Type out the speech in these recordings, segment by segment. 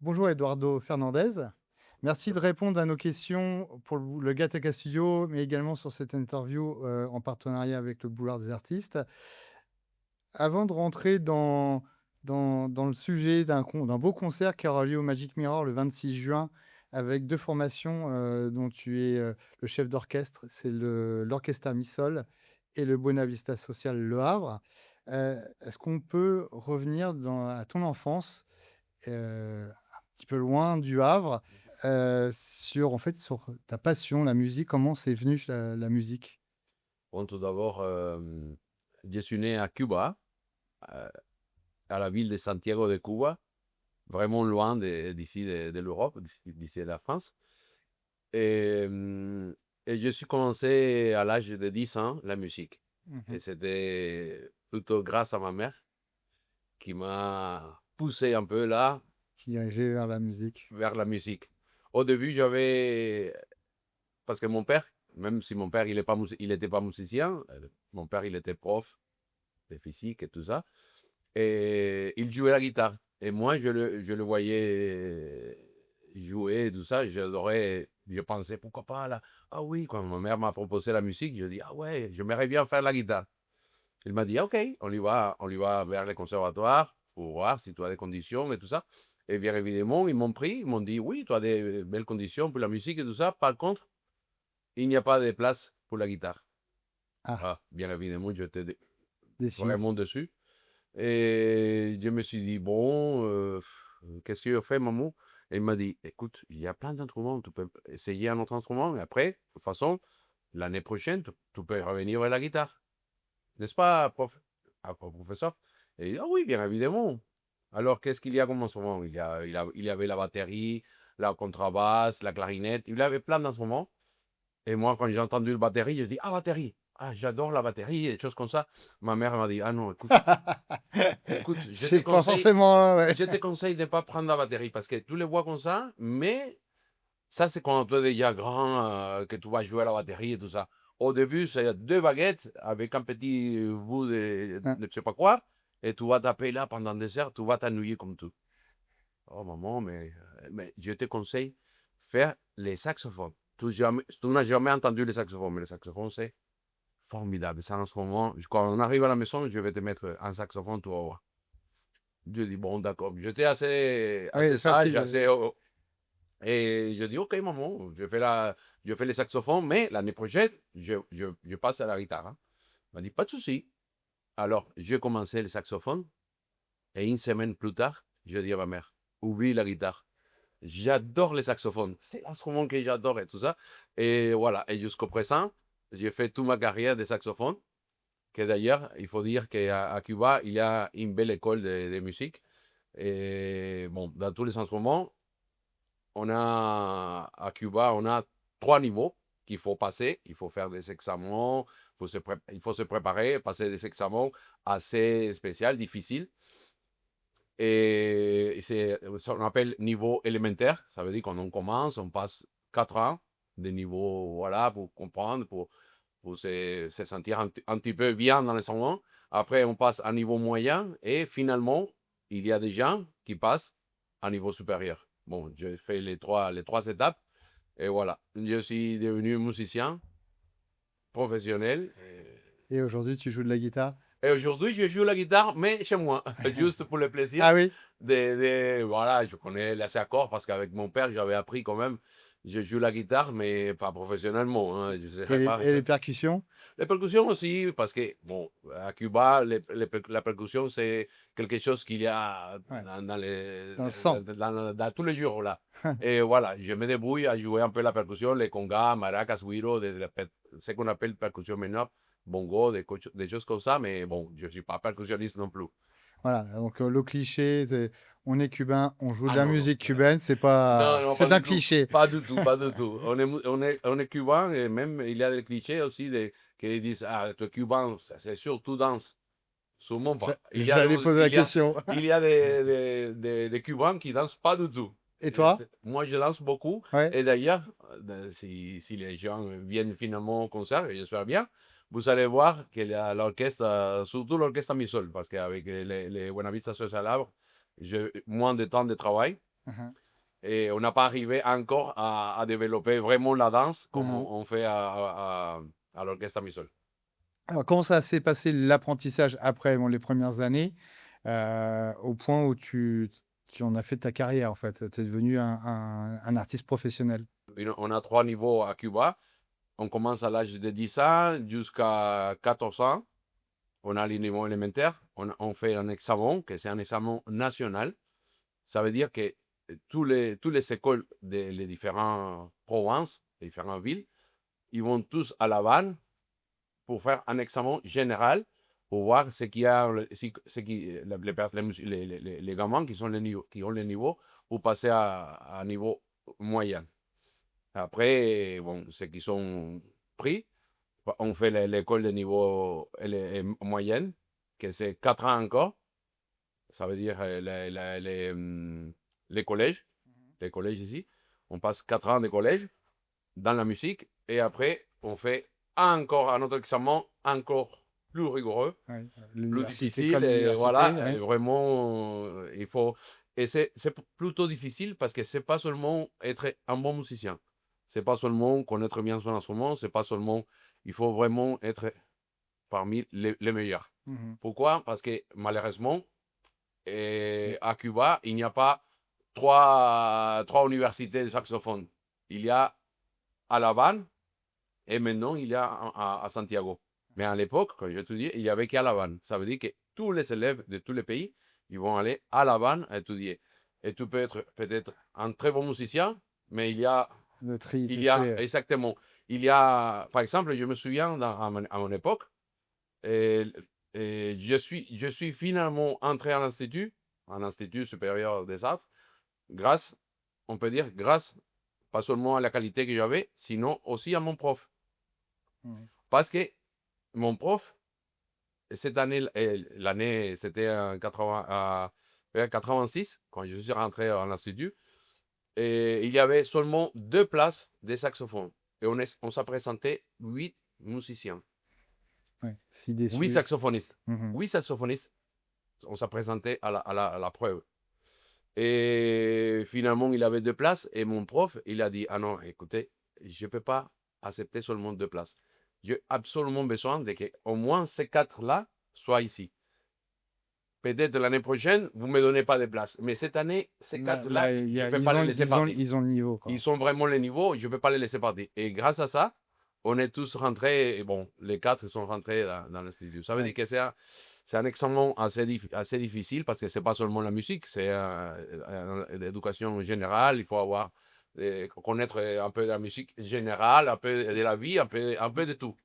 Bonjour Eduardo Fernandez. Merci de répondre à nos questions pour le Gattaca Studio, mais également sur cette interview en partenariat avec le Boulevard des Artistes. Avant de rentrer dans le sujet d'un beau concert qui aura lieu au Magic Mirror le 26 juin avec deux formations dont tu es le chef d'orchestre, c'est l'Orchestra Missol et le Buena Vista Social Le Havre. Est-ce qu'on peut revenir à ton enfance un petit peu loin du Havre, sur, en fait, sur ta passion, la musique, comment c'est venu la musique? Bon, tout d'abord, je suis né à Cuba, euh, à la ville de Santiago de Cuba, vraiment loin d'ici, de l'Europe, d'ici de la France. Et, et je suis commencé à l'âge de 10 ans la musique. Et Mhm. c'était plutôt grâce à ma mère qui m'a poussé un peu là Qui dirigeait vers la musique. vers la musique. Au début, j'avais. Parce que mon père, même si mon père il n'était pas musicien, mon père il était prof de physique et tout ça. Et il jouait la guitare. Et moi, je le voyais jouer et tout ça. J'adorais. Je pensais, pourquoi pas là? Ah oui, quand ma mère m'a proposé la musique, je dis, ah ouais, j'aimerais bien faire la guitare. Il m'a dit, ok, on y va vers le conservatoire pour voir si tu as des conditions et tout ça. Et bien évidemment, ils m'ont pris, ils m'ont dit, oui, tu as des belles conditions pour la musique et tout ça. Par contre, il n'y a pas de place pour la guitare. Ah, Ah, bien évidemment, j'étais déçu. vraiment dessus. Et je me suis dit, bon, qu'est-ce que je fais, maman? Et il m'a dit, écoute, il y a plein d'instruments, tu peux essayer un autre instrument, et après, de toute façon, l'année prochaine, tu peux revenir à la guitare. N'est-ce pas, professeur? Et il dit, ah oui, bien évidemment. Alors, qu'est-ce qu'il y a comme instrument? Il y avait la batterie, la contrebasse, la clarinette, il y avait plein d'instruments. Et moi, quand j'ai entendu la batterie, je dis, ah, batterie. Ah, j'adore la batterie, et des choses comme ça. Ma mère m'a dit, ah non, écoute, écoute, je te C'est pas conseille, forcément, ouais. je te conseille de ne pas prendre la batterie parce que tu le vois comme ça, mais ça, c'est quand tu es déjà grand, que tu vas jouer à la batterie et tout ça. Au début, c'est deux baguettes avec un petit bout Hein. de je sais pas quoi, et tu vas taper là pendant des heures, tu vas t'ennuyer comme tout. Oh maman, mais je te conseille faire les saxophones. Tu n'as jamais entendu les saxophones, mais les saxophones, c'est formidable. C'est un instrument. Quand on arrive à la maison, je vais te mettre un saxophone, tu vas voir. Je dis, bon, d'accord. J'étais Oui, assez sage, facile. assez. Et je dis, OK, maman, je fais les saxophones, mais l'année prochaine, je passe à la guitare. Hein. Elle m'a dit, pas de souci. Alors, j'ai commencé le saxophone, et une semaine plus tard, je dis à ma mère, oublie la guitare. J'adore les saxophones. C'est l'instrument que j'adore et tout ça. Et voilà. Et jusqu'au présent, j'ai fait toute ma carrière de saxophone. Que d'ailleurs, il faut dire qu'à Cuba, il y a une belle école de musique. Et bon, dans tous les instruments, à Cuba, on a trois niveaux qu'il faut passer. Il faut faire des examens, il faut se préparer, passer des examens assez spéciaux, difficiles. Et c'est ce qu'on appelle niveau élémentaire. Ça veut dire qu'on commence, on passe 4 ans de niveau, voilà, pour comprendre, pour se sentir un petit peu bien dans l'enseignement. Après, on passe à niveau moyen et finalement, il y a des gens qui passent à niveau supérieur. Bon, j'ai fait les trois étapes et voilà. Je suis devenu musicien professionnel. Et aujourd'hui, tu joues de la guitare? Et aujourd'hui, je joue la guitare, mais chez moi, juste pour le plaisir. Ah oui. Voilà, je connais les accords parce qu'avec mon père, j'avais appris quand même. Je joue la guitare, mais pas professionnellement. Hein, je sais pas. Et les percussions? Les percussions aussi, parce que, bon, à Cuba, la percussion, c'est quelque chose qu'il y a Ouais, dans le sang. dans tous les jours, là. Et voilà, je me débrouille à jouer un peu la percussion, les congas, maracas, güiro, ce qu'on appelle percussion mineure, bongo, des choses comme ça, mais bon, je ne suis pas percussionniste non plus. Voilà, donc le cliché, on est cubain, on joue de Ah la non, non. musique cubaine, c'est pas, Non, non, pas c'est un du tout. cliché. Pas du tout, pas du tout. On est cubain et même il y a des clichés aussi qui disent, ah, tu es cubain, c'est sûr, tu danses. Sûrement pas. J'allais poser la question. Il y a des Cubains qui dansent pas du tout. Et toi? Moi, je danse beaucoup. Ouais. Et d'ailleurs, si les gens viennent finalement au concert, et j'espère bien, vous allez voir que l'orchestre, surtout l'orchestre mi sol, parce qu'avec les Buenavista Social Havre, j'ai moins de temps de travail. Mhm. Et on n'a pas arrivé encore à développer vraiment la danse comme Mhm. on fait à l'orchestre Amisol. Alors, comment ça s'est passé l'apprentissage après bon, les premières années, au point où tu en as fait ta carrière, en fait? Tu es devenu un artiste professionnel. On a 3 niveaux à Cuba. On commence à l'âge de 10 ans jusqu'à 14 ans. On a les niveaux élémentaires. On fait un examen, que c'est un examen national. Ça veut dire que toutes les écoles des différentes provinces, des différentes villes, ils vont tous à La Havane pour faire un examen général pour voir ce qu'il y a, les gamins qui, sont qui ont le niveau pour passer à un niveau moyen. Après, bon, ceux qui sont pris, on fait l'école de niveau moyenne, que c'est 4 ans encore. Ça veut dire les collèges, les collèges ici. On passe 4 ans de collège dans la musique et après, on fait encore un autre examen encore plus rigoureux, Ouais, plus l'université difficile. comme Et l'université, voilà, ouais. vraiment, il faut. Et c'est plutôt difficile parce que c'est pas seulement être un bon musicien. C'est pas seulement connaître bien son instrument, c'est pas seulement. Il faut vraiment être parmi les meilleurs. Mhm. Pourquoi? Parce que malheureusement, Et- à Cuba, il n'y a pas trois universités de saxophone. Il y a à La Havane et maintenant il y a à Santiago. Mais à l'époque, quand je te dis, il n'y avait qu'à La Havane. Ça veut dire que tous les élèves de tous les pays, ils vont aller à La Havane à étudier. Et tu peux être peut-être un très bon musicien, mais Le tri il était y a fait. exactement, il y a, par exemple, je me souviens à mon époque, et, et je suis finalement entré à l'Institut, un institut supérieur des arts, grâce, on peut dire, grâce, pas seulement à la qualité que j'avais, sinon aussi à mon prof. Mhm. Parce que mon prof, cette année, l'année, c'était en 86, quand je suis rentré à l'Institut, et il y avait seulement 2 places de saxophone. Et on s'est présenté 8 musiciens, Ouais, si 8 déçu. saxophonistes. Mhm. 8 saxophonistes, on s'est présenté à la preuve. Et finalement, il avait 2 places et mon prof, il a dit, ah non, écoutez, je ne peux pas accepter seulement 2 places. J'ai absolument besoin de que au moins ces 4-là soient ici. Peut-être l'année prochaine, vous ne me donnez pas de place. Mais cette année, ces Là, 4-là, là, je ne peux pas les laisser partir. ils ont le niveau, Ils quoi. sont vraiment les niveaux, je ne peux pas les laisser partir. Et grâce à ça, on est tous rentrés, et bon, les 4 sont rentrés dans l'institut. Ça veut dire Ouais. que c'est un examen assez difficile parce que ce n'est pas seulement la musique, c'est l'éducation générale. Il faut connaître un peu de la musique générale, un peu de la vie, un peu de tout.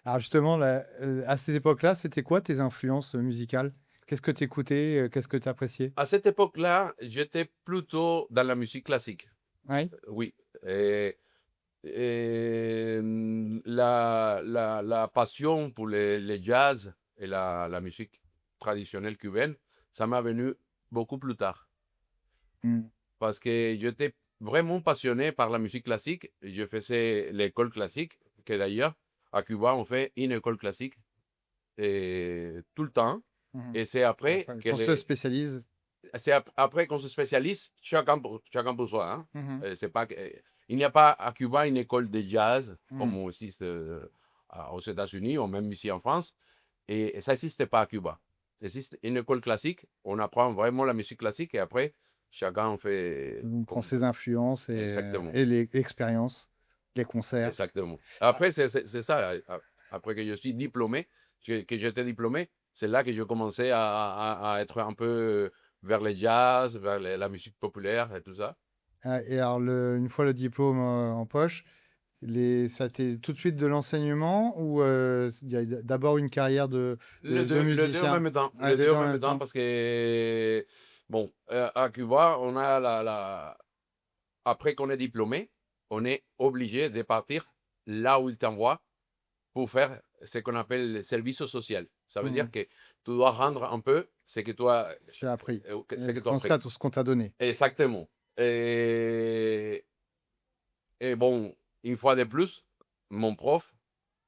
Alors justement, là, à cette époque-là, c'était quoi tes influences musicales? Qu'est-ce que tu écoutais? Qu'est-ce que tu appréciais? À cette époque-là, j'étais plutôt dans la musique classique. Oui. Oui. Et la passion pour les jazz et la musique traditionnelle cubaine, ça m'est venu beaucoup plus tard. Mm. Parce que j'étais vraiment passionné par la musique classique. Je faisais l'école classique, que d'ailleurs, à Cuba, on fait une école classique tout le temps. Mhm. Et c'est Et après après, que qu'on se spécialise. après qu'on se spécialise, chacun pour soi. Hein. Mhm. C'est pas, il n'y a pas à Cuba une école de jazz Mhm. comme aussi aux États-Unis ou même ici en France. Et ça n'existe pas à Cuba. Il existe une école classique, on apprend vraiment la musique classique et après, chacun fait On prend comme. ses influences Exactement. et l'expérience, les concerts. Exactement. Ah, Après, c'est ça. Après que je suis diplômé, que j'étais diplômé, c'est là que je commençais à être un peu vers le jazz, vers la musique populaire et tout ça. et alors, une fois le diplôme en poche, ça a été tout de suite de l'enseignement ou il y a d'abord une carrière de Le deux en musicien? même temps. Ouais, Le les deux deux en en même même temps temps. parce que, bon, à Cuba, on a après qu'on est diplômé, on est obligé de partir là où ils t'envoient pour faire ce qu'on appelle le service social. Ça veut dire Mhm. que tu dois rendre un peu J'ai appris. ce que tu as En tout cas, appris. tout ce qu'on t'a donné. Exactement. Et bon, une fois de plus, mon prof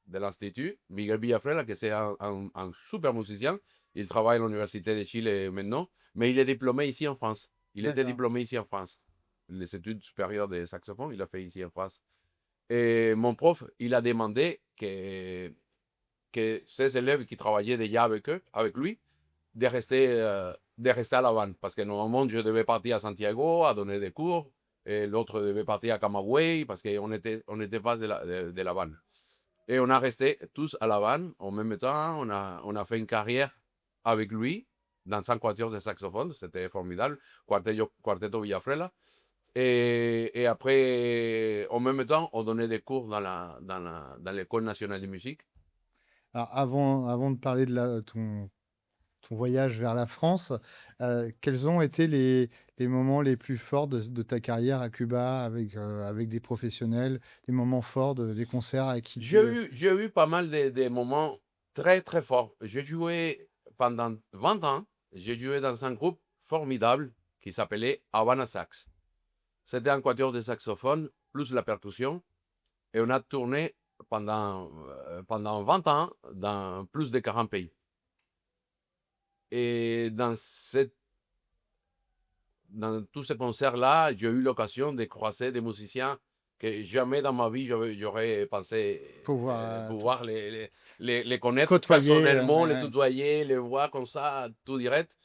de l'Institut, Miguel Villafrela, que c'est un super musicien, il travaille à l'Université de Chile maintenant, mais il est diplômé ici en France. Il était D'accord. diplômé ici en France. Les études supérieures de saxophone, il a fait ici en France. Et mon prof, il a demandé que ses élèves qui travaillaient déjà avec lui, de rester à La Havane. Parce que normalement, je devais partir à Santiago à donner des cours, et l'autre devait partir à Camagüey, parce on était face de La Havane. Et on a resté tous à La Havane en même temps. On a fait une carrière avec lui dans un quatuor de saxophone. C'était formidable. Quarteto Villafrela. Et après, en même temps, on donnait des cours dans l'École nationale de musique. Alors avant de parler de ton voyage vers la France, quels ont été les moments les plus forts de ta carrière à Cuba avec des professionnels, des moments forts, des concerts avec qui J'ai eu pas mal de moments très, très forts. J'ai joué pendant 20 ans. J'ai joué dans un groupe formidable qui s'appelait Havana Sax. C'était un quatuor de saxophone plus la percussion. Et on a tourné pendant 20 ans dans plus de 40 pays. Et dans tous ces concerts-là, j'ai eu l'occasion de croiser des musiciens que jamais dans ma vie j'aurais pensé pouvoir pouvoir les connaître côtoyer? personnellement, Ouais, les ouais. tutoyer, les voir comme ça, tout direct.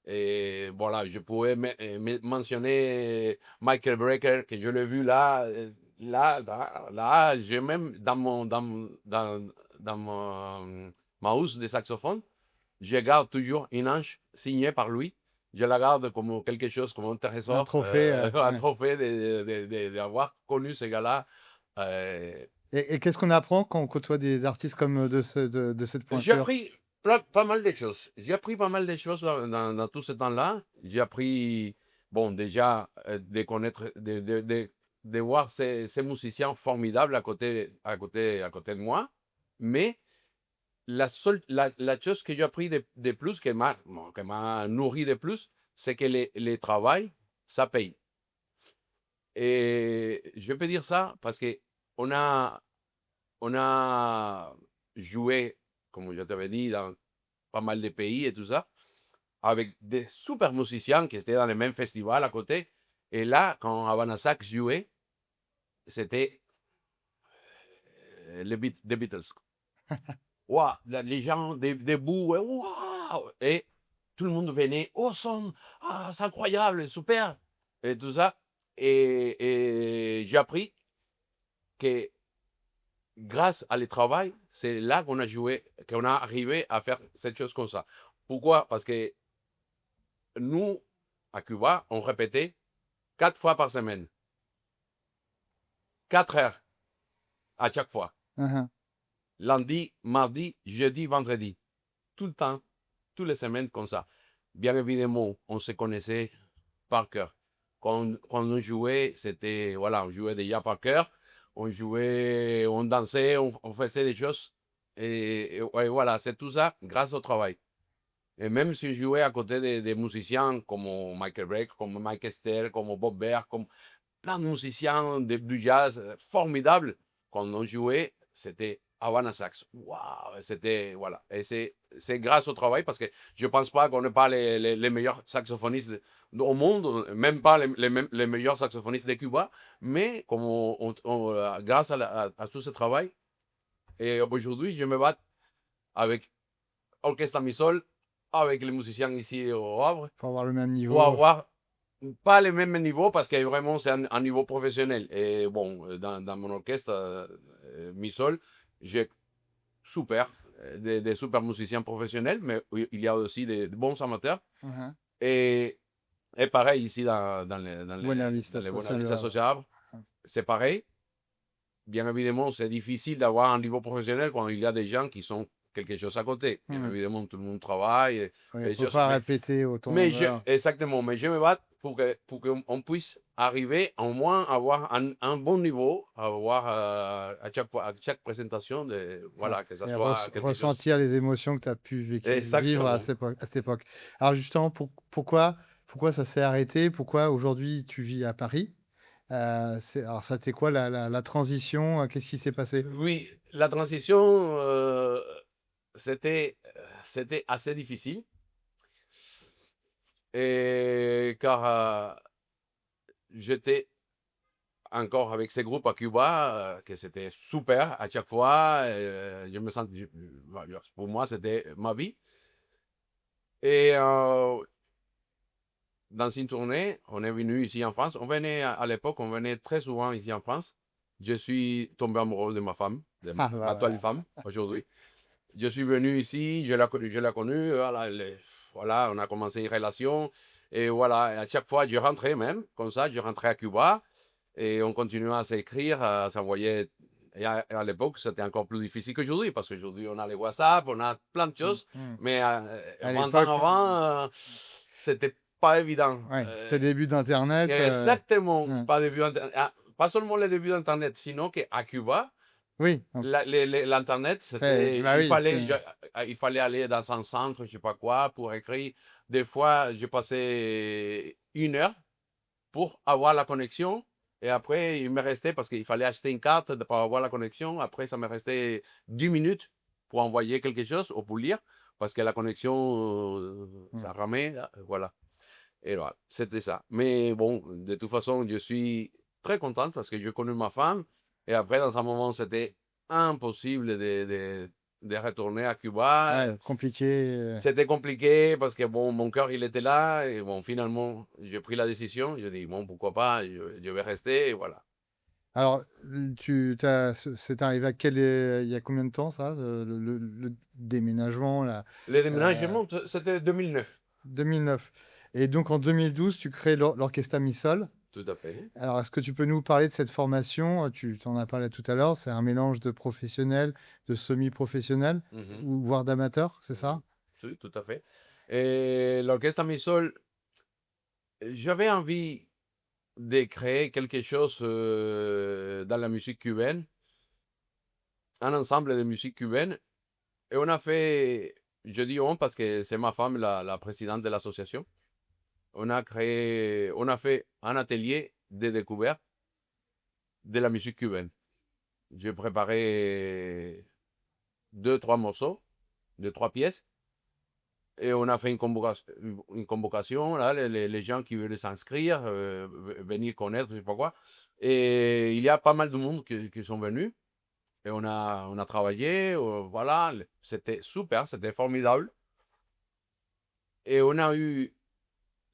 Et voilà, je pouvais mentionner Michael Brecker, que je l'ai vu là, j'ai même dans ma housse de saxophone, je garde toujours une hanche signée par lui. Je la garde comme quelque chose, comme un Un trésor, trophée. un Ouais. trophée d'avoir connu ce gars-là. Euh, Et qu'est-ce qu'on apprend quand on côtoie des artistes comme de cette j'ai pointure? appris pas mal de choses. J'ai appris pas mal de choses dans tout ce temps-là. J'ai appris, bon, déjà, de connaître, de voir ces musiciens formidables à côté de moi. Mais la chose que j'ai appris de plus, bon, qui m'a nourri de plus, c'est que les travail, ça paye. Et je peux dire ça parce que on a, on a joué, comme je t'avais dit, dans pas mal de pays et tout ça, avec des super musiciens qui étaient dans les mêmes festivals à côté. Et là, quand Havana Sax jouait, c'était les Beatles. Wow, les gens debout, wow, et tout le monde venait, oh son, ah, c'est incroyable, super, et tout ça. Et j'ai appris que grâce à le travail, c'est là qu'on a joué, qu'on a arrivé à faire cette chose comme ça. Pourquoi? Parce que nous, à Cuba, on répétait 4 fois par semaine, 4 heures à chaque fois. Uhum. Lundi, mardi, jeudi, vendredi. Tout le temps, toutes les semaines comme ça. Bien évidemment, on se connaissait par cœur. Quand on jouait, c'était, voilà, on jouait déjà par cœur. On jouait, on dansait, on faisait des choses. Et voilà, c'est tout ça grâce au travail. Et même si je jouais à côté des musiciens comme Michael Breck, comme Mike Esther, comme Bob Berg, comme plein de musiciens du jazz formidables, quand on jouait, c'était Havana Sax. Waouh, c'était, voilà. Et c'est grâce au travail parce que je ne pense pas qu'on n'est pas les meilleurs saxophonistes au monde, même pas les meilleurs saxophonistes de Cuba, mais comme grâce à tout ce travail, et aujourd'hui, je me bats avec Orchestre Misol, avec les musiciens ici au Havre, Pour avoir le même pour niveau. avoir pas le même niveau parce que vraiment c'est un niveau professionnel. Et bon, dans mon orchestre, Misol, j'ai super, des super musiciens professionnels, mais il y a aussi des bons amateurs. Uhum. Et, et pareil ici Buena dans Vista les Social. Buena Sociable, c'est pareil. Bien évidemment, c'est difficile d'avoir un niveau professionnel quand il y a des gens qui sont quelque chose à côté. Bien Mhm. évidemment, tout le monde travaille. Oui, on Et ne peut choses, pas répéter autant d'heures. exactement, mais je me bats pour qu'on puisse arriver au moins à avoir un bon niveau, avoir à chaque présentation, Ouais. voilà, que ça Et soit quelque chose. ressentir les émotions que tu as pu vivre Exactement. à cette époque. Alors justement, pourquoi ça s'est arrêté? Pourquoi aujourd'hui tu vis à Paris? Alors ça t'est quoi la transition? Qu'est-ce qui s'est passé? Oui, la transition, c'était assez difficile Et car j'étais encore avec ces groupes à Cuba, que c'était super à chaque fois. Je me sens, pour moi, c'était ma vie. Et dans une tournée, on est venu ici en France. On venait à l'époque, on venait très souvent ici en France. Je suis tombé amoureux de ma femme, de Ah, ma actuelle voilà. femme aujourd'hui. Je suis venu ici, je l'ai connue, voilà, voilà, on a commencé une relation. Et voilà, à chaque fois, je rentrais même, comme ça, je rentrais à Cuba et on continuait à s'écrire, à s'envoyer. Et à l'époque, c'était encore plus difficile qu'aujourd'hui, parce qu'aujourd'hui, on a les WhatsApp, on a plein de Mm, choses, mm. mais À 20 ans l'époque, avant, c'était pas évident. ouais, c'était le début d'Internet. Exactement, Ouais. pas, pas seulement le début d'Internet, sinon qu'à Cuba, Oui, donc, l'Internet, c'était, bah oui, il fallait aller dans un centre, je sais pas quoi, pour écrire. Des fois, je passais 1 heure pour avoir la connexion. Et après, il me restait, parce qu'il fallait acheter une carte pour avoir la connexion. Après, ça me restait 10 minutes pour envoyer quelque chose ou pour lire, parce que la connexion, mm. ça ramait. Voilà. Et voilà, c'était ça. Mais bon, de toute façon, je suis très content parce que j'ai connu ma femme. Et après, dans un moment, c'était impossible de retourner à Cuba. Ouais, compliqué. C'était compliqué parce que bon, mon cœur, il était là. Et bon, finalement, j'ai pris la décision. Je dis, bon, pourquoi pas, je vais rester. Et voilà. Alors, c'est arrivé à il y a combien de temps ça, le déménagement là, Le euh, déménagement, c'était 2009. 2009. Et donc en 2012, tu crées l'Orchestra Missol. Tout à fait. Alors, est-ce que tu peux nous parler de cette formation? Tu t'en as parlé tout à l'heure. C'est un mélange de professionnels, de semi-professionnels, Mhm, ou voire d'amateurs, c'est ça? mhm. Oui, tout à fait. Et l'orchestre Misol, j'avais envie de créer quelque chose dans la musique cubaine, un ensemble de musique cubaine. Et on a fait, je dis on parce que c'est ma femme, la présidente de l'association. On a fait un atelier de découverte de la musique cubaine. J'ai préparé 2, 3 morceaux, 2, 3 pièces. Et on a fait une convocation, là, les gens qui veulent s'inscrire, venir connaître, je sais pas quoi. Et il y a pas mal de monde qui sont venus. Et on a travaillé, voilà, c'était super, c'était formidable. Et on a eu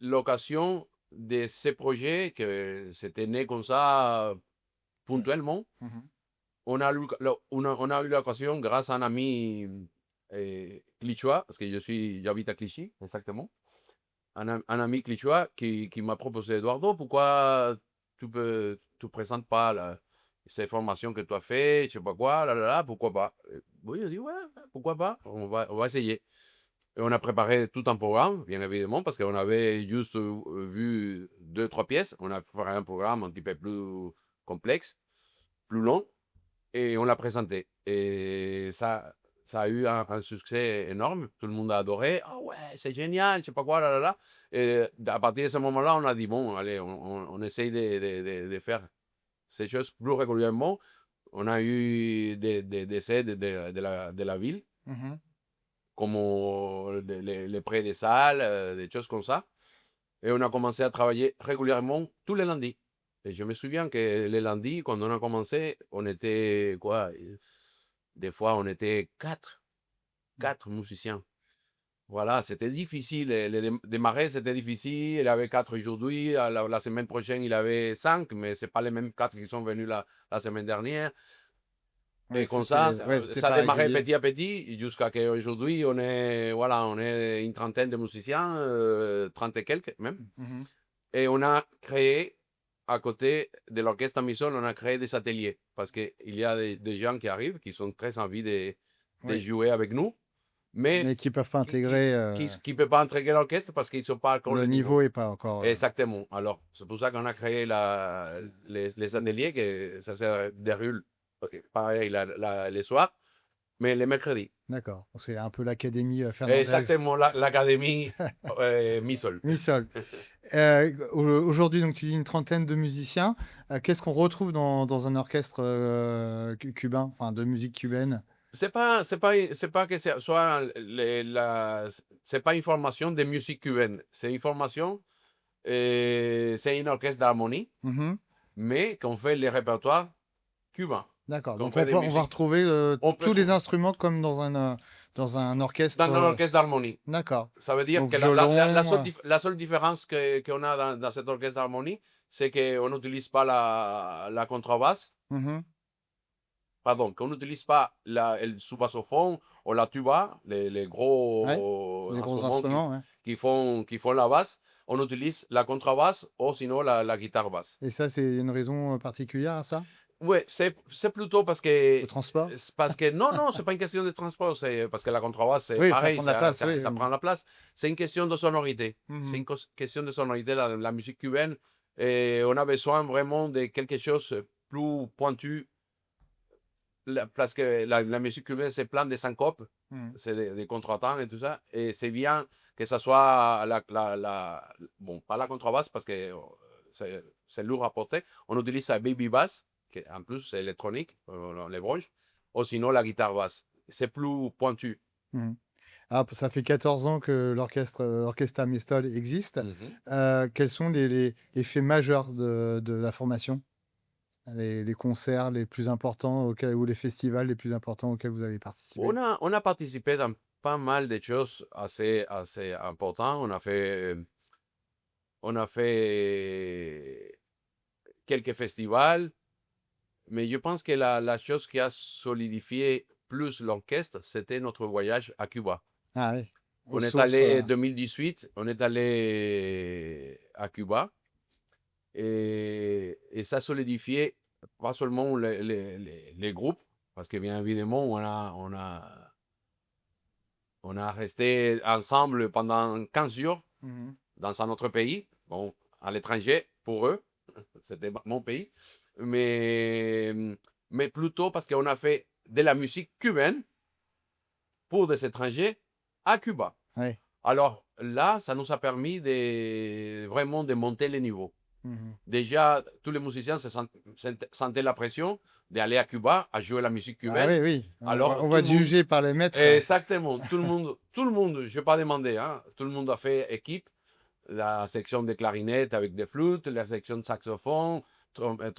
l'occasion de ces projets, que c'était né comme ça, ponctuellement. Mhm. On a eu l'occasion, grâce à un ami clichois, parce que j'habite à Clichy, exactement, un ami clichois qui m'a proposé, Eduardo, pourquoi tu présentes pas ces formations que tu as fait, je sais pas quoi, pourquoi pas? Oui, je dis, ouais, pourquoi pas? On va essayer. Et on a préparé tout un programme, bien évidemment, parce qu'on avait juste vu 2, 3 pièces. On a fait un programme un petit peu plus complexe, plus long, et on l'a présenté. Et ça a eu un succès énorme. Tout le monde a adoré. Ah ouais, c'est génial, je sais pas quoi, là, là, là. Et à partir de ce moment-là, on a dit, bon, allez, on essaye de faire ces choses plus régulièrement. On a eu des aides de la ville, Mhm. comme les prêts des salles, des choses comme ça. Et on a commencé à travailler régulièrement tous les lundis. Et je me souviens que les lundis, quand on a commencé, on était quoi? Des fois, on était quatre musiciens. Voilà, c'était difficile. Démarrer, c'était difficile. Il avait 4 aujourd'hui. La semaine prochaine, il avait 5, mais ce pas les mêmes 4 qui sont venus la semaine dernière. Et Ouais, comme ça, ouais, c'était ça a pas démarré régulier. petit à petit jusqu'à qu'aujourd'hui, voilà, on est une trentaine de musiciens, 30 et quelques même. Mhm. Et on a créé, à côté de l'orchestre Misol, on a créé des ateliers. Parce qu'il y a des gens qui arrivent, qui sont très envie de Oui, jouer avec nous, mais mais qui peuvent pas qui qui intégrer. qui peuvent pas intégrer l'orchestre parce qu'ils ne sont pas encore Le le niveau. niveau est pas encore. Exactement. Alors, c'est pour ça qu'on a créé les ateliers, que ça se déroule pareil les soirs, mais les mercredis. D'accord. C'est un peu l'académie Fernandez. Exactement, l'académie Misol. Missol. Aujourd'hui, donc tu dis une trentaine de musiciens. Qu'est-ce qu'on retrouve dans un orchestre cubain, enfin de musique cubaine? c'est pas que ce soit c'est pas une formation de musique cubaine. C'est une formation, c'est une orchestre d'harmonie, Mhm. mais qu'on fait les répertoires cubains. D'accord. Qu'on Donc fait des on va musiques, retrouver on peut tous les trouver instruments comme dans un orchestre. dans un orchestre d'harmonie. D'accord. Ça veut dire Donc que violon. la seule différence qu'on a dans cet orchestre d'harmonie, c'est qu'on n'utilise pas la contrebasse, Mhm. pardon, qu'on n'utilise pas le sous-bassophone ou la tuba, les Ouais. gros Les gros instruments instruments, ouais. qui font la basse. On utilise la contrebasse ou sinon la guitare basse. Et ça, c'est une raison particulière à ça? Ouais, c'est plutôt Le transport? parce que non, non, c'est pas une question de transport, c'est parce que la contrebasse, c'est Oui, ça pareil, prend de la place, oui. ça prend la place. C'est une question de sonorité. C'est Mhm. une question de sonorité, la musique cubaine. Et on a besoin vraiment de quelque chose plus pointu, parce que la musique cubaine, c'est plein de syncopes, Mhm. c'est des contretemps et tout ça. Et c'est bien que ça soit bon, pas la contrebasse parce que c'est lourd à porter. On utilise la baby bass, qui en plus c'est électronique, les branches, ou sinon la guitare basse. C'est plus pointu. Mhm. Ah, ça fait 14 ans que l'Orchestra Mistol existe. Mhm. Quels sont les faits majeurs de la formation? Les concerts les plus importants ou les festivals les plus importants auxquels vous avez participé? On a participé dans pas mal de choses assez importantes. On a fait quelques festivals. Mais je pense que la chose qui a solidifié plus l'orchestre, c'était notre voyage à Cuba. Ah oui, aux On est sources. allé en 2018, on est allé à Cuba et ça a solidifié pas seulement les groupes, parce que bien évidemment, on a resté ensemble pendant 15 jours Mhm. dans un autre pays, bon, à l'étranger pour eux, c'était mon pays, mais, mais plutôt parce qu'on a fait de la musique cubaine pour des étrangers à Cuba. Ouais. Alors là, ça nous a permis vraiment de monter les niveaux. Mhm. Déjà, tous les musiciens sentaient la pression d'aller à Cuba à jouer la musique Ah cubaine. oui, oui. Alors On tout va le te monde, juger par les maîtres. exactement, tout le monde, je n'ai pas demandé, hein, tout le monde a fait équipe, la section de clarinette avec des flûtes, la section de saxophone,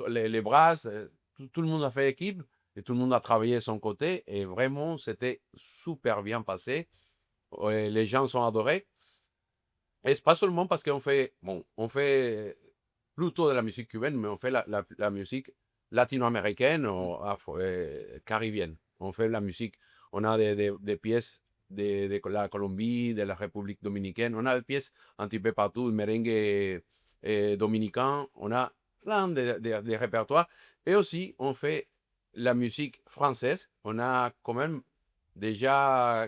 les brasses, tout le monde a fait équipe et tout le monde a travaillé de son côté et vraiment c'était super bien passé. Les gens sont adorés et c'est pas seulement parce qu'on fait, bon, on fait plutôt de la musique cubaine, mais on fait la musique latino-américaine ou caribéenne. On fait la musique, on a des pièces de la Colombie, de la République dominicaine, on a des pièces un petit peu partout, merengue dominicain, on a plein de répertoires. Et aussi, on fait la musique française. On a quand même déjà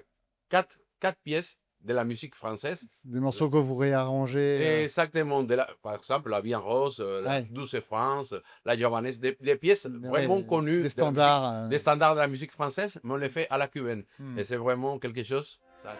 quatre pièces de la musique française. Des morceaux que vous réarrangez. Exactement, par exemple, La Vie en Rose, la Ouais, Douce France, La Javanaise, des pièces ouais, vraiment connues des de la musique, standards. des standards de la musique française, mais on les fait à la cubaine. Hmm. Et c'est vraiment quelque chose. Ça,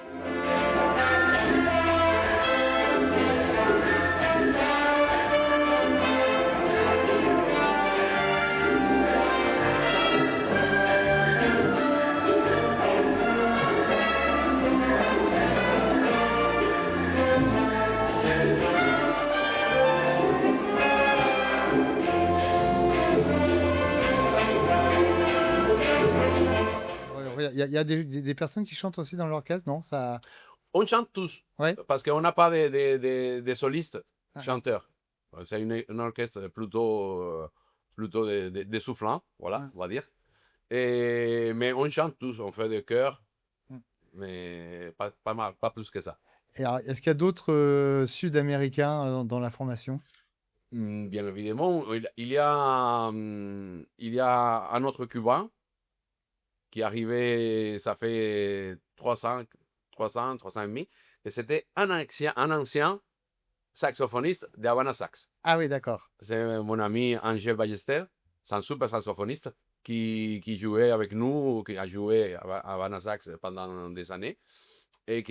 Il y a des personnes qui chantent aussi dans l'orchestre, non? Ça... on chante tous, Ouais. parce qu'on n'a pas de solistes Ah, chanteurs. C'est une orchestre plutôt de soufflants, voilà, ah, on va dire. Mais on chante tous, on fait des chœurs, ah. mais pas plus que ça. Et alors, est-ce qu'il y a d'autres Sud-Américains dans la formation? Bien évidemment, il y a un autre Cubain qui est arrivé, ça fait 3 ans et demi, et c'était un ancien saxophoniste d'Havana Sax. Ah oui, d'accord. C'est mon ami Angel Ballester, c'est un super saxophoniste qui jouait avec nous, qui a joué à Havana Sax pendant des années, et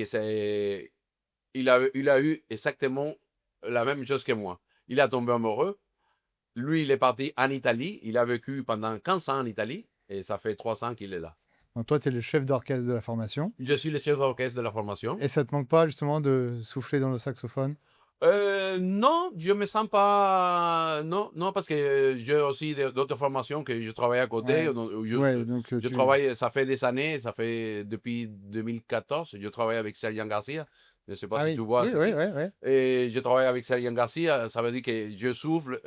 il a eu exactement la même chose que moi. Il a tombé amoureux. Lui, il est parti en Italie. Il a vécu pendant 15 ans en Italie et ça fait 3 ans qu'il est là. Donc toi, tu es le chef d'orchestre de la formation. Je suis le chef d'orchestre de la formation. Et ça te manque pas justement de souffler dans le saxophone? Non, je me sens pas. Non, non, parce que j'ai aussi d'autres formations que je travaille à côté. Ouais, Donc, ouais, donc je travaille, ça fait des années, ça fait depuis 2014, je travaille avec Sergian Garcia. Je ne sais pas Ah si oui, tu vois oui, c'est oui, qui. oui, oui. Et je travaille avec Sergian Garcia, ça veut dire que je souffle,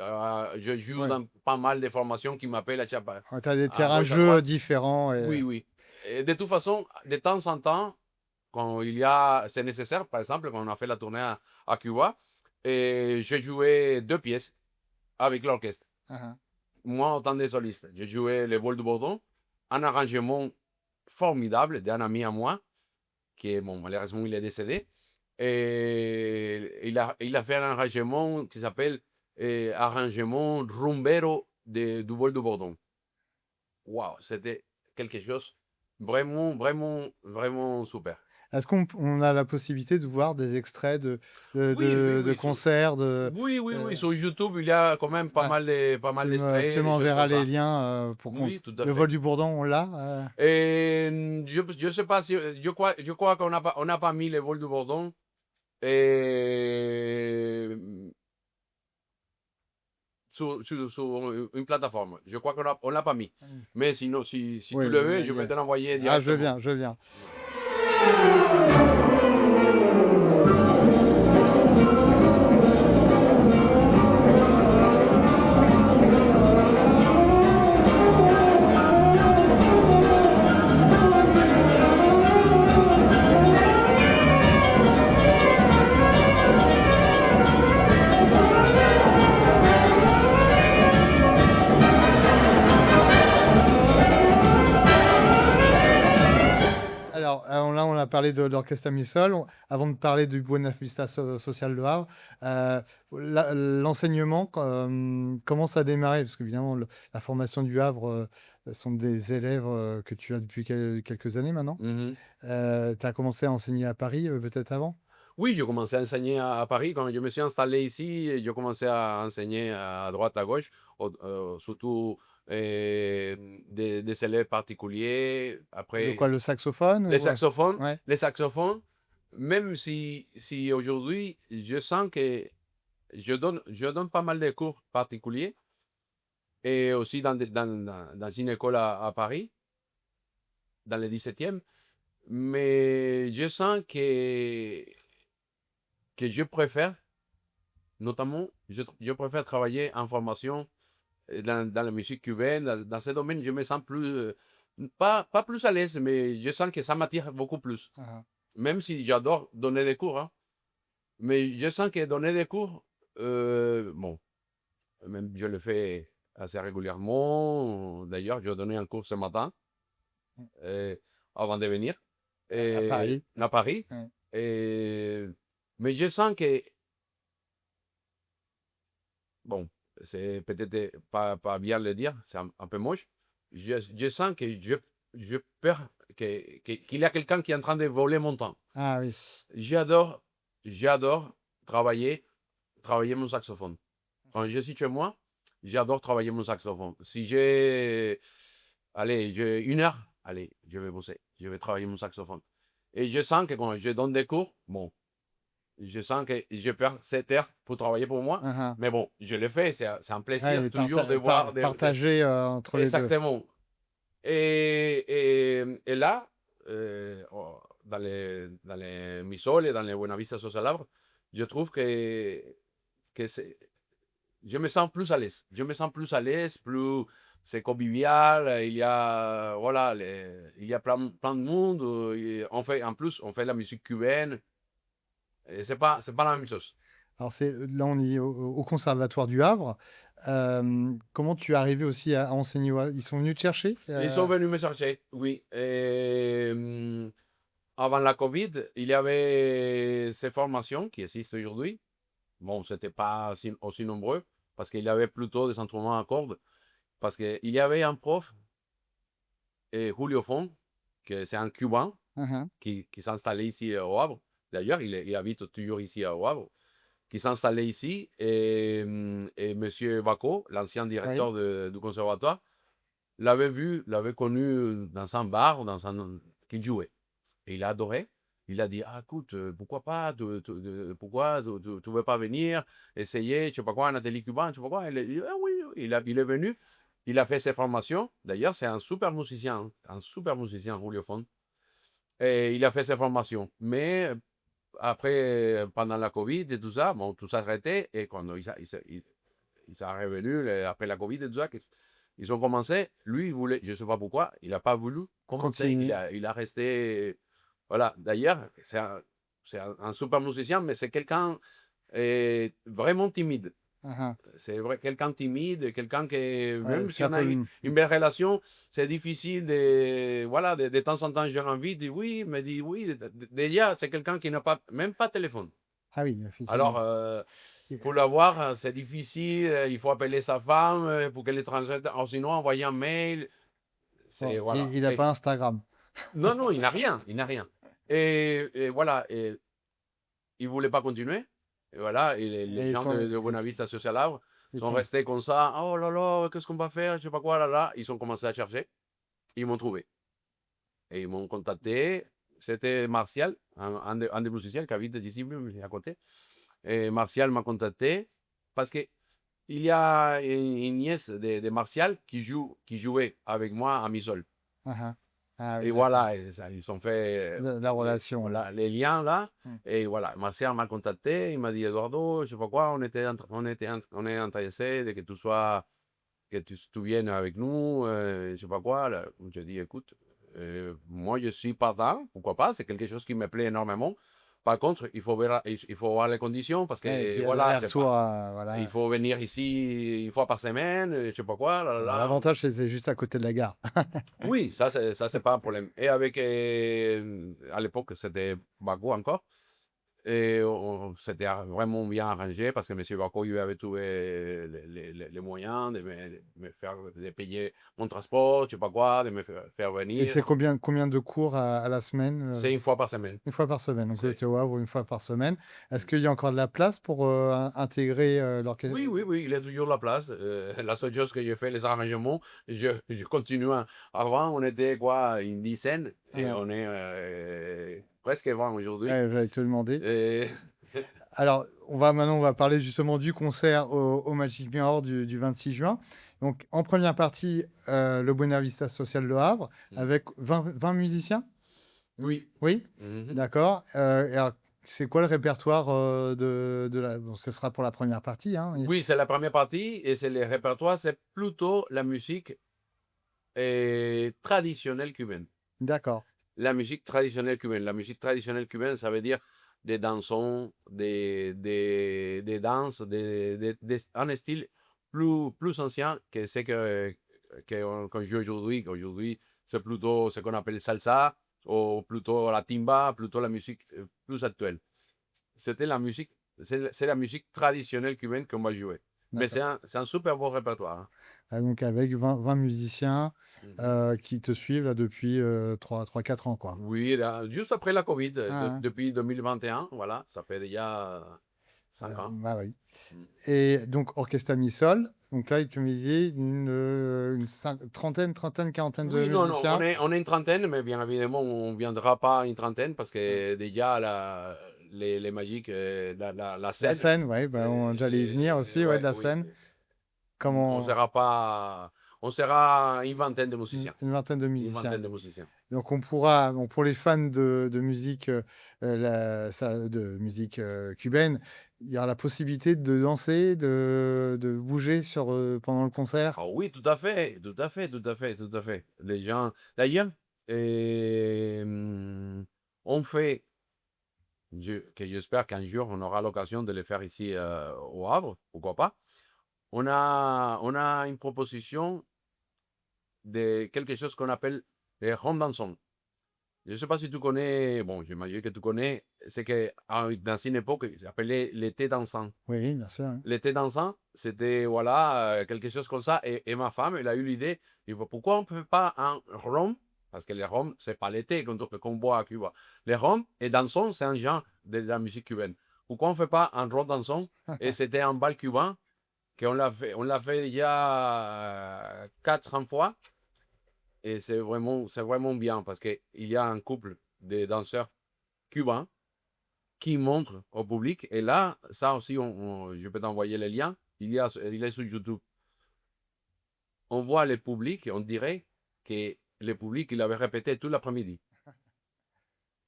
je joue Ouais. dans pas mal de formations qui m'appellent Tu as des à terrains de gauche, à jeu droite. différents. Oui, oui. Et de toute façon, de temps en temps, quand c'est nécessaire, par exemple, quand on a fait la tournée à Cuba, et j'ai joué 2 pièces avec l'orchestre. Ah, Moi, en tant que soliste, j'ai joué le vol du Bourdon, un arrangement formidable d'un ami à moi, qui est, bon, malheureusement, il est décédé. Et il a fait un arrangement qui s'appelle arrangement rumbero du vol du Bourdon. Waouh, c'était quelque chose vraiment, vraiment, vraiment super. est-ce qu'on a la possibilité de voir des extraits Oui, oui, de oui. concerts Oui, oui, oui. euh, Sur YouTube, il y a quand même pas ouais, mal tu d'extraits, des choses m'enverras comme les ça. liens pour qu'on. Oui, tout à Le vol fait. du Bourdon, on l'a Et je sais pas si, je crois qu'on n'a pas mis le vol du Bourdon et, sur une plateforme. Je crois qu'on l'a pas mis. Mm. Mais sinon, si Oui, tu le veux, je vais te l'envoyer ah, je veux directement. bien, je veux bien. Alors, là, on a parlé de l'orchestre Amisol. Avant de parler du Buena Vista Social de Havre, l'enseignement, comment ça a démarré? Parce qu'évidemment, la formation du Havre sont des élèves que tu as depuis quelques années maintenant. Mhm. Tu as commencé à enseigner à Paris, peut-être avant? Oui, je commençais à enseigner à Paris. Quand je me suis installé ici, je commençais à enseigner à droite, à gauche, surtout des élèves particuliers. De Après, quoi, le saxophone les ou, saxophones, ouais. les saxophones, même si aujourd'hui, je sens que je donne pas mal de cours particuliers et aussi dans une école à Paris, dans le 17e, mais je sens que je préfère. Notamment, je préfère travailler en formation dans la musique cubaine. Dans ce domaine, je me sens plus, pas plus à l'aise, mais je sens que ça m'attire beaucoup plus. Ah, Même si j'adore donner des cours, hein. Mais je sens que donner des cours, bon, même je le fais assez régulièrement. D'ailleurs, je donnais un cours ce matin, euh, avant de venir, à Paris. à Paris. Ouais. Et- mais je sens que, bon, c'est peut-être pas bien le dire, c'est un peu moche. Je sens que je perds, qu'il y a quelqu'un qui est en train de voler mon temps. Ah oui. J'adore, j'adore travailler mon saxophone. Quand je suis chez moi, j'adore travailler mon saxophone. Si j'ai 1 heure, allez, je vais bosser, je vais travailler mon saxophone. Et je sens que quand je donne des cours, bon, je sens que je perds 7 heures pour travailler pour moi. Ah, ah. Mais bon, je le fais, c'est un plaisir Ouais, toujours de voir. partager entre les deux. Exactement. Et là, dans les Misol et dans les Buenavista Social Havre, je trouve que je me sens plus à l'aise. Je me sens plus à l'aise, plus c'est convivial. Il y a, voilà, il y a plein de monde. Et en plus, on fait la musique cubaine. Et c'est pas la même chose. Alors, là, on est au Conservatoire du Havre. Comment tu es arrivé aussi à enseigner? Ils sont venus te chercher? Ils sont venus me chercher, oui. Avant la Covid, il y avait ces formations qui existent aujourd'hui. Bon, c'était pas aussi nombreux parce qu'il y avait plutôt des instruments à cordes. Parce qu'il y avait un prof, Julio Font, que c'est un Cubain Mhm. qui s'installait ici au Havre. D'ailleurs, il habite toujours ici au Havre. Qui s'installait ici et M. Baco, l'ancien Oui. directeur du conservatoire, l'avait connu dans un bar, qu'il jouait. Et il a adoré. Il a dit, ah, écoute, pourquoi pas, pourquoi tu veux pas venir, essayer, je sais pas quoi, un atelier cubain, je sais pas quoi. Il a dit, ah oui, oui. Il est venu, il a fait ses formations. D'ailleurs, c'est un super musicien, hein, Julio Font. Et il a fait ses formations. Mais après, pendant la Covid et tout ça, bon, tout s'est arrêté. Et quand il s'est revenu, après la Covid et tout ça, ils ont commencé. Lui, il voulait, je ne sais pas pourquoi, il n'a pas voulu commencer. Continue. Il a resté. Voilà. D'ailleurs, un super musicien, mais c'est quelqu'un vraiment timide. Ah, C'est vrai, quelqu'un timide, quelqu'un qui, ouais, même c'est si un on a peu. une belle relation, c'est difficile de, voilà, de temps en temps, j'ai envie, de oui, mais dit oui. Déjà, c'est quelqu'un qui n'a pas, même pas de téléphone. Ah oui, Alors, effectivement. pour l'avoir, c'est difficile. Il faut appeler sa femme pour qu'elle le transmette. Ou sinon, envoyer un mail. C'est, Bon, voilà. il n'a pas Instagram. Non, non, il n'a rien. Il n'a rien. Et voilà. Et il ne voulait pas continuer. Et voilà. Et les Et gens ton- de Buenavista Social Lab et sont ton- restés comme ça. Oh là là, qu'est-ce qu'on va faire? Je sais pas quoi, là là. Ils ont commencé à chercher. Ils m'ont trouvé. Et ils m'ont contacté. C'était Martial, un des musiciens qui habite ici, à côté. Et Martial m'a contacté parce que il y a une nièce de Martial qui jouait avec moi à Misol. Ah, ah. Ah oui, Et d'accord. voilà, et c'est ça, ils ont fait La relation, là. voilà, les liens là. Hmm. Et voilà, Martial m'a contacté, il m'a dit, Eduardo, je sais pas quoi, on est intéressé de que tu sois, que tu viennes avec nous, je sais pas quoi. Là, je dis, écoute, moi je suis partant, pourquoi pas, c'est quelque chose qui me plaît énormément. Par contre, il faut voir les conditions parce Ouais, que s'il y a voilà, c'est l'aller-retour, pas. Il voilà. faut venir ici une fois par semaine, je sais pas quoi, là, là, Bon, là. l'avantage, c'est juste à côté de la gare. Oui, ça c'est pas un problème. Et avec, à l'époque, c'était Bakou encore. Et c'était vraiment bien arrangé parce que M. Bakou, il avait trouvé les moyens de me faire, de payer mon transport, je sais pas quoi, de me faire Et venir. c'est combien de cours à la semaine? C'est une fois par semaine. Une fois par semaine. Donc, vous C'est- étiez au Havre une fois par semaine. Est-ce qu'il y a encore de la place pour intégrer l'orchestre? Oui, oui, oui, il y a toujours la place. La seule chose que j'ai fait, les arrangements, je continue. Avant, on était quoi, une dizaine, et Ah, on est presque 20 aujourd'hui. ouais, j'allais te demander. Et Alors, maintenant, on va parler justement du concert au Magic Mirror du 26 juin. Donc, en première partie, le Buena Vista Social Le Havre, avec 20 musiciens? oui. Oui? Mhm. D'accord. Et alors, c'est quoi le répertoire de la... Bon, ce sera pour la première partie, hein. Oui, c'est la première partie, et c'est le répertoire, c'est plutôt la musique traditionnelle cubaine. D'accord. La musique traditionnelle cubaine. La musique traditionnelle cubaine, ça veut dire des dansons, des danses, un style plus ancien que ce qu'on joue aujourd'hui. Aujourd'hui, c'est plutôt ce qu'on appelle salsa, ou plutôt la timba, plutôt la musique plus actuelle. C'était la musique, c'est la musique traditionnelle cubaine qu'on va jouer. Mais D'accord. c'est un super beau répertoire, hein. Ah, donc, avec 20 musiciens Mhm. qui te suivent là, depuis 3-4 ans, quoi. Oui, là, juste après la Covid, Ah, hein. depuis 2021, voilà, ça fait déjà 5 ans. Bah oui. Mm. Et donc, Orchestra Mi Sol. Donc là, tu me disais trentaine, quarantaine de Oui, non, non, musiciens. on est une trentaine, mais bien évidemment, on ne viendra pas une trentaine parce que déjà, les magiques, la La scène, scène, oui, bah, j'allais y venir aussi, ouais, de ouais, la oui, scène. on Comment... sera pas, on sera une vingtaine de une, musiciens. une vingtaine de Une musiciens. vingtaine de musiciens. Donc on pourra, bon, pour les fans de musique, de musique cubaine, il y aura la possibilité de danser, de bouger pendant le concert. Ah oui, tout à fait, tout à fait, tout à fait, tout à fait. Les gens, d'ailleurs, on fait, que j'espère qu'un jour on aura l'occasion de le faire ici au Havre, pourquoi pas. On a une proposition de quelque chose qu'on appelle les rondansons. Je ne sais pas si tu connais, bon, j'imagine que tu connais, c'est que dans une époque, il s'appelait l'été dansant. Oui, bien sûr, hein. L'été dansant, c'était voilà, quelque chose comme ça. Et ma femme, elle a eu l'idée, il dit, pourquoi on ne fait pas un rhum? Parce que les rhum, c'est pas l'été qu'on boit à Cuba. Les rhum et dansons, c'est un genre de la musique cubaine. Pourquoi on ne fait pas un rhum dansant? Et c'était un bal cubain qu'on l'a fait il y a 400 fois. Et c'est vraiment bien parce qu'il y a un couple de danseurs cubains qui montrent au public. Et là, ça aussi, je peux t'envoyer les liens. Il est sur YouTube. On voit le public, on dirait que le public, il avait répété tout l'après-midi.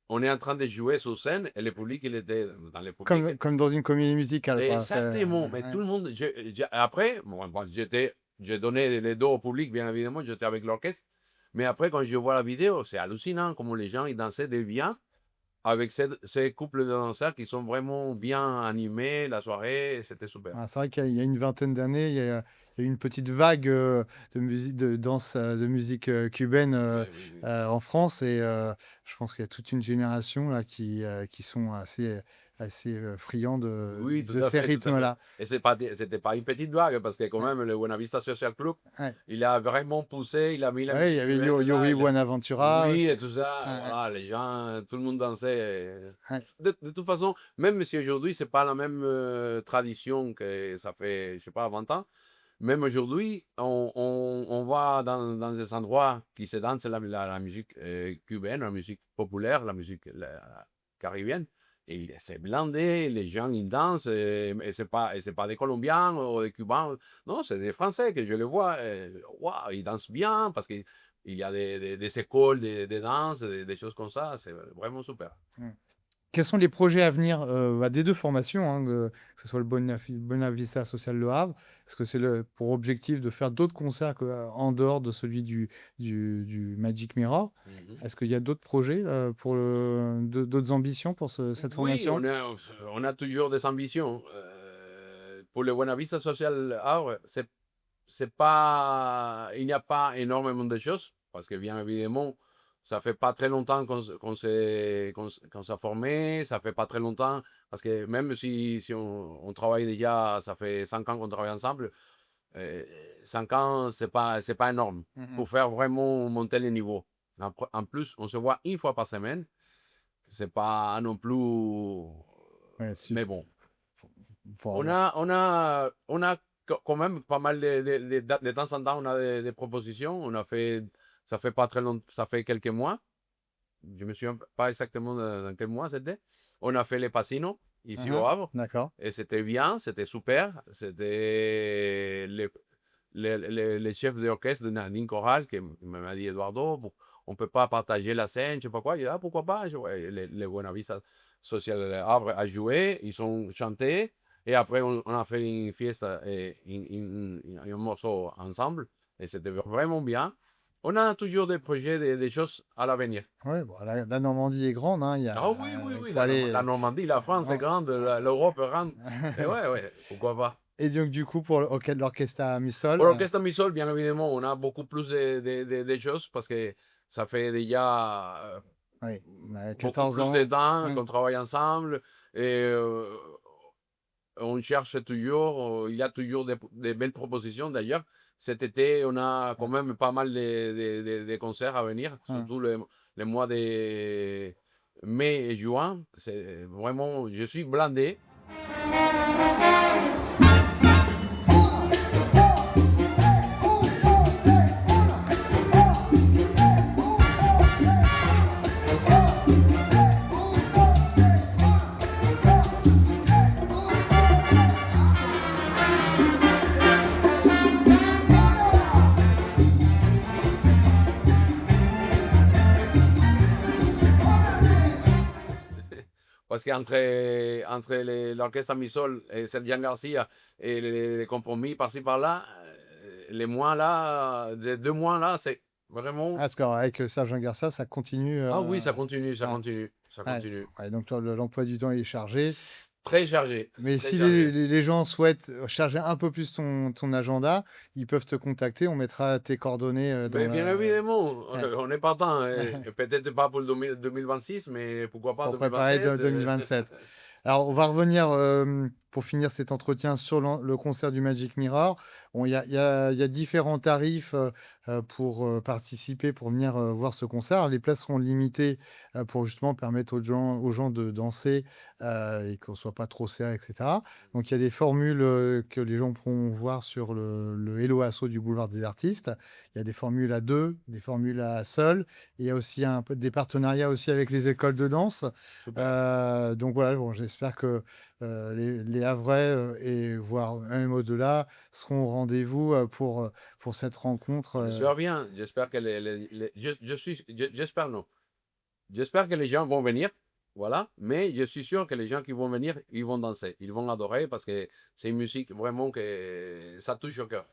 On est en train de jouer sur scène et le public, il était dans le public. Comme dans une comédie musicale, quoi. Exactement, mais Ouais. tout le monde. Après, bon, j'ai donné les dos au public, bien évidemment, j'étais avec l'orchestre. Mais après, quand je vois la vidéo, c'est hallucinant comment les gens ils dansaient des bien avec ces couples de danseurs qui sont vraiment bien animés la soirée. C'était super. Ah, c'est vrai qu'il y a une vingtaine d'années, il y a eu une petite vague de musique, de danse, de musique cubaine Oui, oui, oui. en France. Et je pense qu'il y a toute une génération là, qui sont assez friands Oui, tout de à ces fait, tout à fait. rythmes-là. Et c'était pas une petite vague parce que quand Ouais, même le Buenavista Social Club, ouais. il a vraiment poussé, il a mis la Ouais, il y musique avait cubaine dedans. Yuri Buenaventura Oui, aussi. et tout ça, Ouais, ouais, voilà, les gens, tout le monde dansait. ouais. De toute façon, même si aujourd'hui, c'est pas la même tradition que ça fait, je sais pas, 20 ans, même aujourd'hui, on voit dans des endroits qui se dansent la musique cubaine, la musique populaire, la musique caribéenne. Et c'est blindé, les gens ils dansent, et c'est pas des Colombiens ou des Cubains, non, c'est des Français que je les vois, waouh, ils dansent bien parce qu'il y a des écoles de danse, des choses comme ça, c'est vraiment super. Mm. Quels sont les projets à venir des deux formations, hein, que ce soit le Bonavista Social Le Havre? Est-ce que c'est pour objectif de faire d'autres concerts en dehors de celui du Magic Mirror? Mhm. Est-ce qu'il y a d'autres projets pour d'autres ambitions pour cette Oui, formation? on a toujours des ambitions. Pour le Buenavista Social Hour, c'est pas, il n'y a pas énormément de choses, parce que bien évidemment, ça fait pas très longtemps qu'on s'est formé, ça fait pas très longtemps, parce que même si on travaille déjà, ça fait 5 ans qu'on travaille ensemble, euh, 5 ans, c'est pas énorme Mhm. pour faire vraiment monter le niveau. En plus, on se voit une fois par semaine, c'est pas non plus, Ouais, mais bon. faut- On a quand même pas mal de temps en temps, on a des propositions. On a fait, ça fait pas très longtemps, ça fait quelques mois. Je me souviens pas exactement dans quel mois c'était. On a fait les Pasinos ici au Mhm. Havre. D'accord. Et c'était bien, c'était super. C'était les chefs d'orchestre de Nadine Corral qui m'a dit Eduardo, bon, on peut pas partager la scène, je sais pas quoi. Il dit, ah, pourquoi pas? Ouais, les Buenavista Social Havre a joué, ils ont chanté. Et après, on a fait une fiesta et un morceau ensemble. Et c'était vraiment bien. On a toujours des projets, des choses à l'avenir. Ouais, bon, la Normandie est grande, hein, Ah oui, oui, il oui, faut aller. La Normandie, la France est en- grande, l'Europe est grande. Et ouais, ouais, pourquoi pas. Et donc, du coup, pour l'orchestre Mistol, Pour l'orchestre Misol, bien évidemment, on a beaucoup plus de choses parce que ça fait déjà oui, beaucoup 14 plus de ans. temps Ouais. qu'on travaille ensemble et on cherche toujours, il y a toujours des belles propositions. D'ailleurs, cet été, on a quand même pas mal de concerts à venir, Ouais. surtout les mois de mai et juin. C'est vraiment, je suis blindé. Parce entre l'orchestre Misol et Sergian Garcia et les compromis par-ci par-là, les mois là, les 2 mois là, c'est Ah, vraiment. parce qu'avec Serge Garcia, ça continue. Ah oui, ça continue, ça Ouais, continue, ça ouais, continue. ouais, donc, toi, l'emploi du temps est chargé. Très chargé, Mais très si chargé. les gens souhaitent charger un peu plus ton agenda, ils peuvent te contacter. On mettra tes coordonnées dans Mais bien évidemment, ouais, on est partant. Peut-être pas pour le 2026, mais pourquoi pas pour préparer 2027. 2027. Alors, on va revenir pour finir cet entretien sur le concert du Magic Mirror. Bon, il y a différents tarifs pour participer, pour venir voir ce concert. Les places seront limitées pour justement permettre aux gens de danser et qu'on ne soit pas trop serré, etc. Donc, il y a des formules que les gens pourront voir sur le Hello Asso du Boulevard des Artistes. Il y a des formules à deux, des formules à seul. Et il y a aussi un peu des partenariats aussi avec les écoles de danse. Super. Donc voilà, bon, j'espère que les Havrais et voire même au-delà seront au rendez-vous pour cette rencontre. J'espère bien. J'espère que j'espère non. J'espère que les gens vont venir. Voilà. Mais je suis sûr que les gens qui vont venir, ils vont danser. Ils vont adorer parce que c'est une musique vraiment que ça touche au cœur.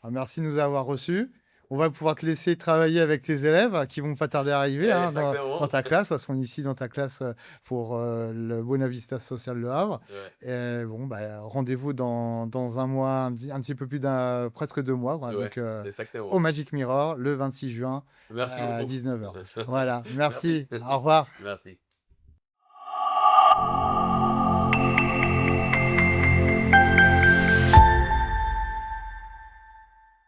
Alors, merci de nous avoir reçus. On va pouvoir te laisser travailler avec tes élèves qui vont pas tarder à arriver dans Exactement. ta classe. Elles sont ici dans ta classe pour le Bonavista Social Le Havre. Ouais. Et bon, bah, rendez-vous dans un mois, un petit peu plus presque 2 mois. Voilà, Ouais. donc, au Exactement. Magic Mirror, le 26 juin Merci à beaucoup. 19h. Voilà, Merci. merci. Au revoir. Merci.